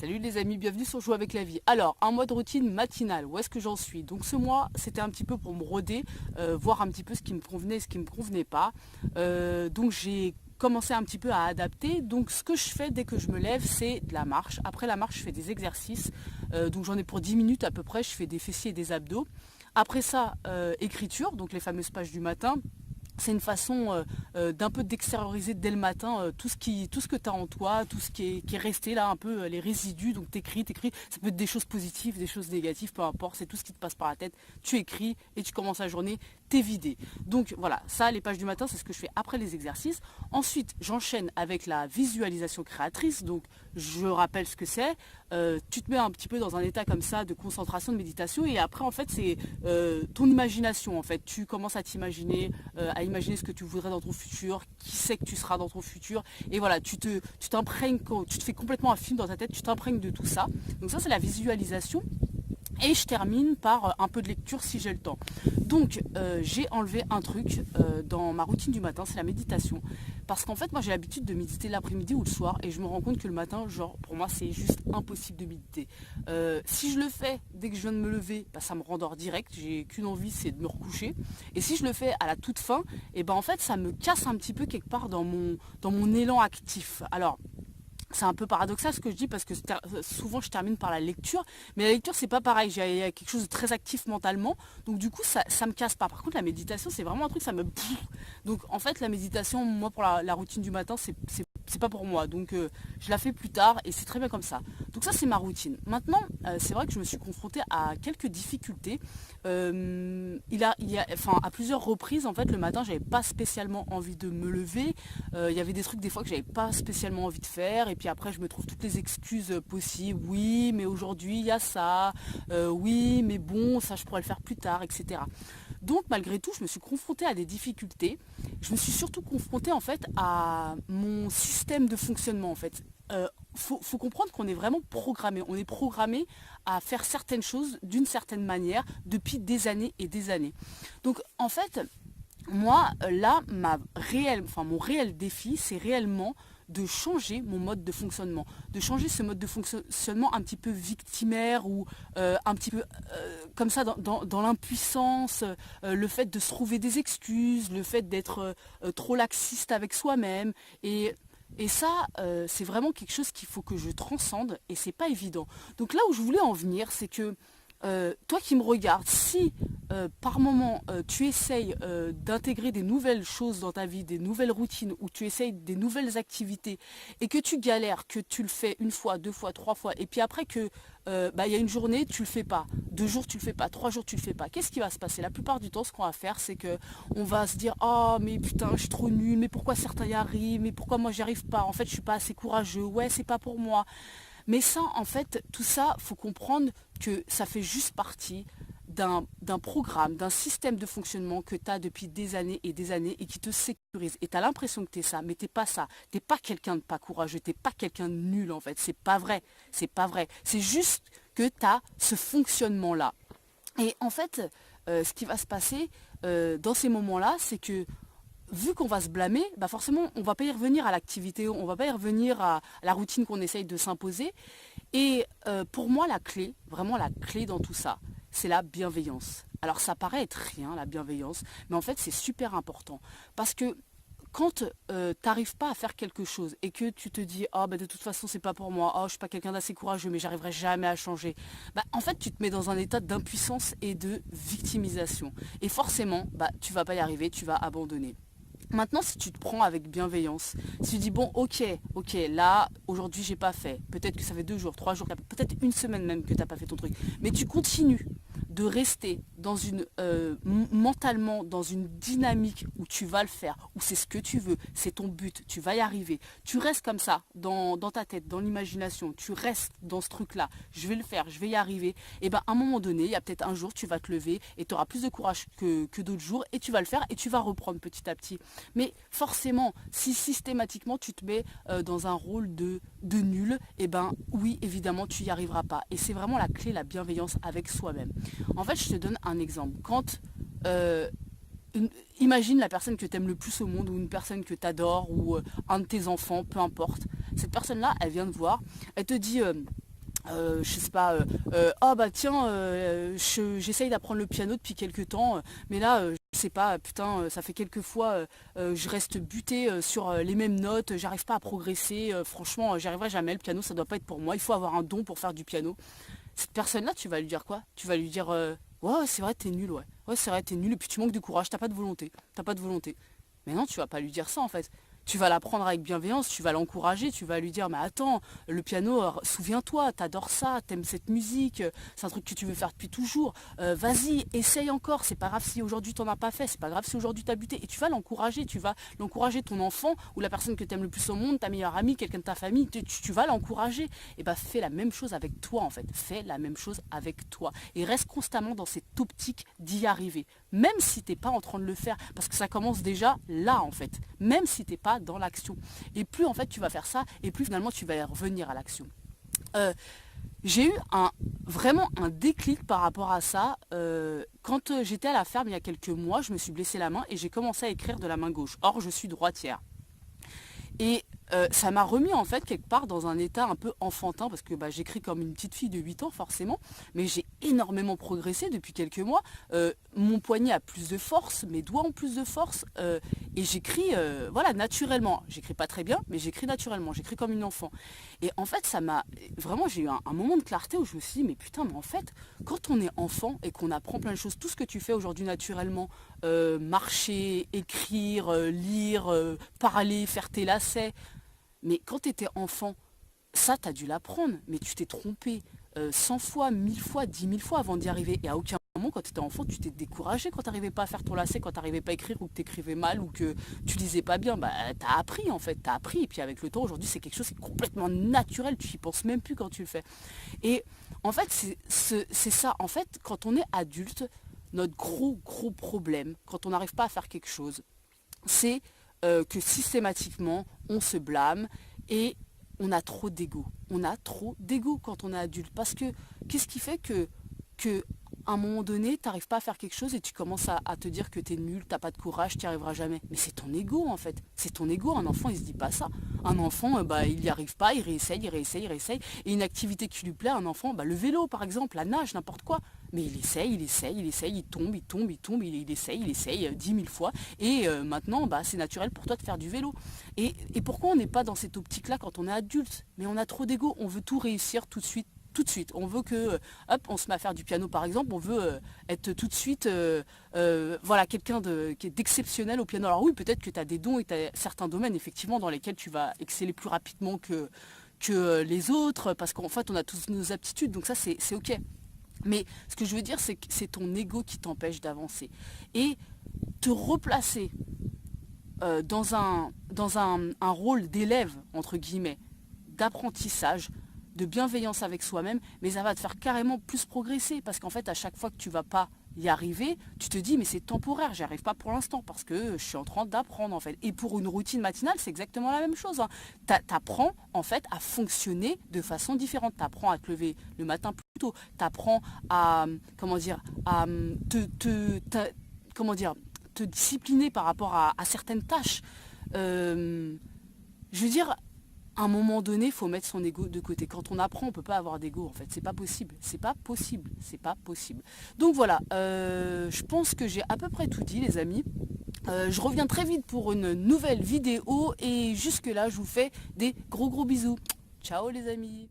Salut les amis, bienvenue sur Jouer avec la vie. Alors, un mois de routine matinale, où est-ce que j'en suis? Donc ce mois, c'était un petit peu pour me roder, voir un petit peu ce qui me convenait et ce qui me convenait pas. Donc j'ai commencé un petit peu à adapter. Donc ce que je fais dès que je me lève, c'est de la marche. Après la marche, je fais des exercices. Donc j'en ai pour 10 minutes à peu près, je fais des fessiers et des abdos. Après ça, écriture, donc les fameuses pages du matin. C'est une façon d'un peu d'extérioriser dès le matin tout ce que tu as en toi, tout ce qui est resté là, un peu les résidus. Donc t'écris, ça peut être des choses positives, des choses négatives, peu importe, c'est tout ce qui te passe par la tête. Tu écris et tu commences la journée, t'es vidé. Donc voilà, ça, les pages du matin, c'est ce que je fais après les exercices. Ensuite, j'enchaîne avec la visualisation créatrice. Donc je rappelle ce que c'est. Tu te mets un petit peu dans un état comme ça de concentration, de méditation, et après en fait c'est ton imagination. En fait, tu commences à t'imaginer, à imaginer ce que tu voudrais dans ton futur, qui sait que tu seras dans ton futur, et voilà, tu t'imprègnes, tu te fais complètement un film dans ta tête, tu t'imprègnes de tout ça. Donc ça, c'est la visualisation. Et je termine par un peu de lecture si j'ai le temps. Donc j'ai enlevé un truc dans ma routine du matin, c'est la méditation. Parce qu'en fait moi j'ai l'habitude de méditer l'après-midi ou le soir, et je me rends compte que le matin, genre pour moi c'est juste impossible de méditer. Si je le fais dès que je viens de me lever, bah, ça me rendort direct, j'ai qu'une envie, c'est de me recoucher. Et si je le fais à la toute fin, et ben en fait ça me casse un petit peu quelque part dans mon élan actif. Alors c'est un peu paradoxal ce que je dis, parce que souvent je termine par la lecture, mais la lecture c'est pas pareil, j'ai quelque chose de très actif mentalement, donc du coup ça me casse pas. Par contre la méditation c'est vraiment un truc, ça me... Donc en fait la méditation, moi pour la routine du matin, c'est pas pour moi, donc je la fais plus tard et c'est très bien comme ça. Donc ça c'est ma routine. Maintenant c'est vrai que je me suis confrontée à quelques difficultés. Enfin, à plusieurs reprises en fait le matin j'avais pas spécialement envie de me lever. Il y avait des trucs des fois que j'avais pas spécialement envie de faire, et puis après je me trouve toutes les excuses possibles. Oui mais aujourd'hui il y a ça, oui mais bon ça je pourrais le faire plus tard, etc. Donc malgré tout je me suis confrontée à des difficultés. Je me suis surtout confrontée en fait à mon système de fonctionnement en fait. Faut comprendre qu'on est vraiment programmé. On est programmé à faire certaines choses d'une certaine manière depuis des années et des années. Donc en fait, moi, là, mon réel défi, c'est réellement de changer mon mode de fonctionnement, de changer ce mode de fonctionnement un petit peu victimaire, ou un petit peu comme ça dans l'impuissance, le fait de se trouver des excuses, le fait d'être trop laxiste avec soi-même. Et ça, c'est vraiment quelque chose qu'il faut que je transcende, et c'est pas évident. Donc là où je voulais en venir, c'est que toi qui me regardes, si par moment tu essayes d'intégrer des nouvelles choses dans ta vie, des nouvelles routines, ou tu essayes des nouvelles activités, et que tu galères, que tu le fais une fois, deux fois, trois fois, et puis après que il y a une journée tu le fais pas, 2 jours tu le fais pas, 3 jours tu le fais pas, qu'est-ce qui va se passer? La plupart du temps, ce qu'on va faire, c'est que on va se dire: oh mais putain, je suis trop nul, mais pourquoi certains y arrivent, mais pourquoi moi j'y arrive pas, en fait je suis pas assez courageux, ouais c'est pas pour moi. Mais ça, en fait, tout ça, faut comprendre que ça fait juste partie d'un programme, d'un système de fonctionnement que tu as depuis des années et des années, et qui te sécurise. Et tu as l'impression que tu es ça, mais t'es pas ça. T'es pas quelqu'un de pas courageux, t'es pas quelqu'un de nul en fait. C'est pas vrai. C'est pas vrai. C'est juste que tu as ce fonctionnement-là. Et en fait, ce qui va se passer dans ces moments-là, c'est que vu qu'on va se blâmer, bah forcément on va pas y revenir à l'activité, on va pas y revenir à la routine qu'on essaye de s'imposer. Et pour moi la clé, vraiment la clé dans tout ça, c'est la bienveillance. Alors ça paraît être rien la bienveillance, mais en fait c'est super important. Parce que quand t'arrives pas à faire quelque chose, et que tu te dis: oh bah de toute façon c'est pas pour moi, oh je suis pas quelqu'un d'assez courageux mais j'arriverai jamais à changer, bah en fait tu te mets dans un état d'impuissance et de victimisation, et forcément bah tu vas pas y arriver, tu vas abandonner. Maintenant, si tu te prends avec bienveillance, si tu dis: bon, ok, là, aujourd'hui, j'ai pas fait. Peut-être que ça fait 2 jours, 3 jours, peut-être une semaine même que t'as pas fait ton truc. Mais tu continues de rester mentalement dans une dynamique où tu vas le faire, où c'est ce que tu veux, c'est ton but, tu vas y arriver. Tu restes comme ça, dans ta tête, dans l'imagination, tu restes dans ce truc-là, je vais le faire, je vais y arriver. Et bien, à un moment donné, il y a peut-être un jour, tu vas te lever et tu auras plus de courage que d'autres jours, et tu vas le faire, et tu vas reprendre petit à petit. Mais forcément, si systématiquement tu te mets dans un rôle de nul, et ben oui, évidemment, tu n'y arriveras pas. Et c'est vraiment la clé, la bienveillance avec soi-même. En fait, je te donne un exemple. Quand euh, imagine la personne que tu aimes le plus au monde, ou une personne que tu adores, ou un de tes enfants, peu importe. Cette personne-là, elle vient te voir, elle te dit: je sais pas, ah bah tiens, j'essaye d'apprendre le piano depuis quelques temps, mais là, je sais pas, putain, ça fait quelques fois, je reste butée sur les mêmes notes, j'arrive pas à progresser, franchement, j'y arriverai jamais, le piano, ça doit pas être pour moi, il faut avoir un don pour faire du piano. Cette personne-là, tu vas lui dire quoi? Tu vas lui dire, ouais, ouais, c'est vrai, t'es nul, ouais. Ouais, c'est vrai, t'es nul, et puis tu manques de courage, t'as pas de volonté, t'as pas de volonté. Mais non, tu vas pas lui dire ça en fait. Tu vas la prendre avec bienveillance, tu vas l'encourager, tu vas lui dire, mais attends, le piano, souviens-toi, t'adores ça, t'aimes cette musique, c'est un truc que tu veux faire depuis toujours. Vas-y, essaye encore, c'est pas grave si aujourd'hui t'en as pas fait, c'est pas grave si aujourd'hui t'as buté. Et tu vas l'encourager, tu vas l'encourager ton enfant ou la personne que t'aimes le plus au monde, ta meilleure amie, quelqu'un de ta famille, tu vas l'encourager. Et bah fais la même chose avec toi en fait, fais la même chose avec toi. Et reste constamment dans cette optique d'y arriver. Même si t'es pas en train de le faire, parce que ça commence déjà là en fait, même si t'es pas dans l'action. Et plus en fait tu vas faire ça, et plus finalement tu vas revenir à l'action. Euh, j'ai eu vraiment un déclic par rapport à ça. Quand j'étais à la ferme il y a quelques mois, je me suis blessé la main et j'ai commencé à écrire de la main gauche. Or, je suis droitière. Et ça m'a remis en fait quelque part dans un état un peu enfantin parce que bah, j'écris comme une petite fille de 8 ans forcément, mais j'ai énormément progressé depuis quelques mois. Mon poignet a plus de force, mes doigts ont plus de force et j'écris voilà, naturellement. J'écris pas très bien, mais j'écris naturellement, j'écris comme une enfant. Et en fait, ça m'a vraiment, j'ai eu un moment de clarté où je me suis dit, mais putain, mais en fait, quand on est enfant et qu'on apprend plein de choses, tout ce que tu fais aujourd'hui naturellement, marcher, écrire, lire, parler, faire tes lacets. Mais quand tu étais enfant, ça, tu as dû l'apprendre, mais tu t'es trompé 100 fois, 1000 fois, 10 000 fois avant d'y arriver. Et à aucun moment, quand tu étais enfant, tu t'es découragé quand tu n'arrivais pas à faire ton lacet, quand tu n'arrivais pas à écrire ou que tu écrivais mal ou que tu lisais pas bien. Bah, tu as appris en fait, tu as appris. Et puis avec le temps, aujourd'hui, c'est quelque chose qui est complètement naturel, tu n'y penses même plus quand tu le fais. Et en fait, c'est ça. En fait, quand on est adulte, notre gros problème, quand on n'arrive pas à faire quelque chose, c'est que systématiquement, on se blâme et on a trop d'ego. On a trop d'ego quand on est adulte. Parce que qu'est-ce qui fait que à un moment donné, tu n'arrives pas à faire quelque chose et tu commences à te dire que tu es nul, t'as pas de courage, tu n'y arriveras jamais. Mais c'est ton ego en fait. C'est ton ego. Un enfant, il se dit pas ça. Un enfant, bah, il n'y arrive pas, il réessaye, il réessaye, il réessaye. Et une activité qui lui plaît à un enfant, bah, le vélo par exemple, la nage, n'importe quoi. Mais il essaye, il essaye, il essaye, il tombe, il tombe, il tombe, il essaye 10 000 fois. Et maintenant, bah, c'est naturel pour toi de faire du vélo. Et pourquoi on n'est pas dans cette optique-là quand on est adulte? Mais on a trop d'ego, on veut tout réussir tout de suite. Tout de suite, on veut que, hop, on se met à faire du piano par exemple, on veut être tout de suite, voilà, quelqu'un d'exceptionnel au piano. Alors oui, peut-être que tu as des dons et tu as certains domaines effectivement dans lesquels tu vas exceller plus rapidement que les autres, parce qu'en fait on a tous nos aptitudes, donc ça c'est ok. Mais ce que je veux dire, c'est que c'est ton ego qui t'empêche d'avancer. Et te replacer dans un rôle d'élève, entre guillemets, d'apprentissage, de bienveillance avec soi-même, mais ça va te faire carrément plus progresser. Parce qu'en fait, à chaque fois que tu vas pas y arriver, tu te dis, mais c'est temporaire, j'y arrive pas pour l'instant, parce que je suis en train d'apprendre, en fait. Et pour une routine matinale, c'est exactement la même chose, hein. T'apprends, en fait, à fonctionner de façon différente. T'apprends à te lever le matin plus tôt. T'apprends à, comment dire, à comment dire, te discipliner par rapport à certaines tâches. Je veux dire, à un moment donné, il faut mettre son ego de côté. Quand on apprend, on ne peut pas avoir d'ego, en fait. C'est pas possible. C'est pas possible. C'est pas possible. Donc voilà, je pense que j'ai à peu près tout dit, les amis. Je reviens très vite pour une nouvelle vidéo. Et jusque-là, je vous fais des gros bisous. Ciao, les amis.